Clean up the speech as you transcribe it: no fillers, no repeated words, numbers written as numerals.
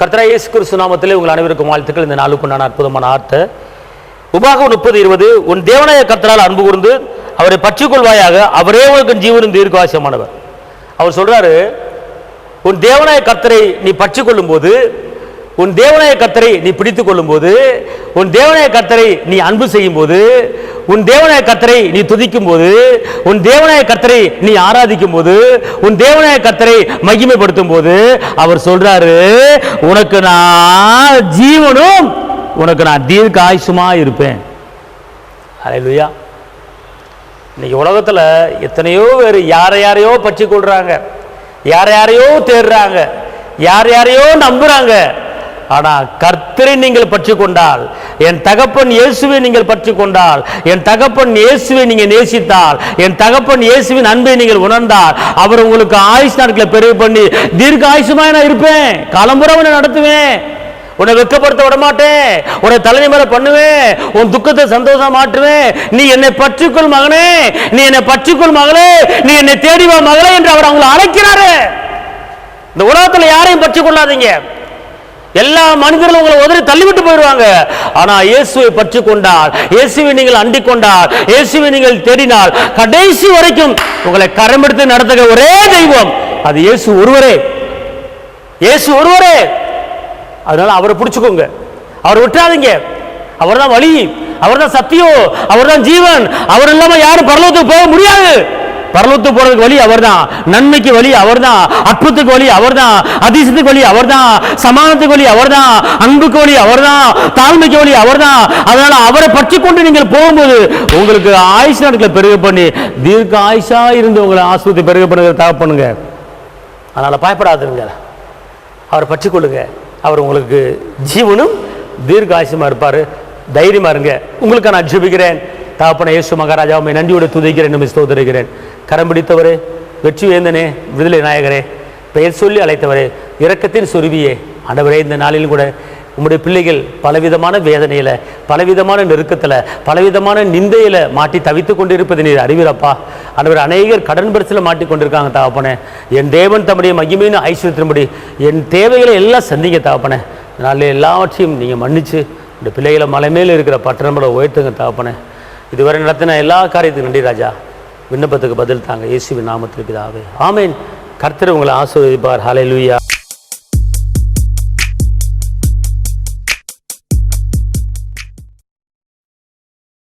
கர்த்தராகிய இயேசு கிறிஸ்து நாமத்திலே உங்கள் அனைவருக்கும் வாழ்த்துக்கள். இந்த நாளுக்குண்டான அற்புதமான வார்த்தை உபாகம் 30:20. உன் தேவனாய கர்த்தரால் அன்பு கூர்ந்து அவரை பற்றிக் கொள்வாயாக, அவரே உனக்கு ஜீவனும் தீர்க்காயுமானவர். அவர் சொல்றாரு, உன் தேவனாய கர்த்தரை நீ பற்றிக் கொள்ளும் போது, உன் தேவனாய கர்த்தரை நீ பிடித்துக் கொள்ளும் போது, உன் தேவனாய கர்த்தரை நீ அன்பு செய்யும் போது, உன் தேவனாய கர்த்தரை நீ துதிக்கும் போது, உன் தேவனாய கர்த்தரை நீ ஆராதிக்கும் போது, உன் தேவனாய கர்த்தரை மகிமைப்படுத்தும் போது அவர் சொல்றாரு, உனக்கு நான் ஜீவனும் உனக்கு நான் தீர்க்க ஆயுசுமா இருப்பேன். ஹல்லேலூயா. இன்னைக்கு உலகத்துல எத்தனையோ பேர் யாரையோ பற்றி கொள்றாங்க, யாரையோ தேடுறாங்க, யாரையோ நம்புறாங்க. ஆனா கர்த்தரை நீங்கள் பற்றி கொண்டால், என் தகப்பன் இயேசுவை நீங்கள் பற்றி கொண்டால், என் தகப்பன் இயேசுவை நீங்கள் நேசித்தால், என் தகப்பன் இயேசுவின் அன்பை நீங்கள் உணர்ந்தால், அவர் உங்களுக்கு ஆயுஷ் நாட்களை பெருகு பண்ணி தீர்க்க ஆயுசுமா நான் இருப்பேன். காலம்புற உன்னை நடத்துவேன், உன்னை வெட்கப்படுத்த விட மாட்டேன், உன்னை தலைமை மேல பண்ணுவேன், உன் துக்கத்தை சந்தோஷம் மாற்றுவேன். நீ என்னை பற்றிக்கொள் மகனே, நீ என்னை பற்றிக்கொள் மகளே, நீ என்னை தேடி வா மகளே என்று அவர் அவங்களை அழைக்கிறாரு. இந்த உலகத்துல யாரையும் பற்றி கொள்ளாதீங்க. எல்லா மனிதர்களும் உங்களை உதறி தள்ளிவிட்டு போயிடுவாங்க. ஆனா இயேசுவை பற்றி கொண்டால், இயேசுவை நீங்கள் அண்டிக் கொண்டால், இயேசுவை நீங்கள் தேடினால், கடைசி வரைக்கும் உங்களை கரமெடுத்து நடத்துகிற ஒரே தெய்வம் அது இயேசு ஒருவரே. இயேசு ஒருவரே. அதனால அவரை பிடிச்சுக்கோங்க, அவரை விட்டுறாதீங்க. அவர் தான் வழி, அவர் தான் சத்தியம், அவர் தான் ஜீவன். அவர் இல்லாம யாரும் பரலோகத்துக்கு போக முடியாது. பரலோகத்துக்கு போறதுக்கு வழி அவர் தான், நன்மைக்கு வழி அவர் தான், அற்புதத்துக்கு வழி அவர் தான், அதிசயத்துக்கு வழி அவர் தான், சமாதானத்துக்கு வழி அவர் தான், அன்புக்கு வழி அவர் தான், தாழ்மைக்கு வழி அவர் தான். அதனால அவரை பற்றி கொண்டு நீங்கள் போகும்போது உங்களுக்கு ஆயுஷ் நாட்களை பெருக பண்ணி தீர்க்க ஆயுஷா இருந்து உங்களை ஆஸ்பத்திரி பெருக பண்ணுங்க தகப்பனுங்க. அதனால பயப்படாதுங்க, அவரை பற்றி கொள்ளுங்க. அவர் உங்களுக்கு ஜீவனும் தீர்க்க ஆயுசுமா இருப்பாரு. தைரியமா இருங்க. உங்களுக்கு நான் ஜெபிக்கிறேன். தகப்பனே இயேசு மகாராஜாவை நன்றியோடு துதிக்கிறேன், ஸ்தோத்திரிக்கிறேன். கரம் பிடித்தவரே, வெற்றி வேந்தனே, விடுதலை நாயகரே, பெயர் சொல்லி அழைத்தவரே, இரக்கத்தின் சொருவியே, ஆண்டவரே, இந்த நாளிலும் கூட உம்முடைய பிள்ளைகள் பலவிதமான வேதனையில, பலவிதமான நெருக்கத்தில், பலவிதமான நிந்தையில மாட்டி தவித்து கொண்டிருப்பது நீர் அறிவீரப்பா. ஆண்டவர், அநேகர் கடன் பிரச்சனை மாட்டி கொண்டிருக்காங்க தகப்பனே. என் தேவன் தம்முடைய மகிமையின் ஐஸ்வர்யத்தின்படி என் தேவைகளை எல்லாம் சந்திங்க தகப்பனே. அதனால எல்லாவற்றையும் நீங்கள் மன்னிச்சு இந்த பிள்ளைகளை மலை மேல் இருக்கிற பட்டணங்களை உயர்த்துங்க தகப்பனே. இதுவரை நடத்தின எல்லா காரியத்துக்கும் நன்றி ராஜா. விண்ணப்பத்துக்கு பதில் தாங்க, இயேசுவின் நாமத்தில் பிதாவே, ஆமேன். கர்த்தர் உங்களை ஆசீர்வதிப்பார். ஹல்லேலூயா.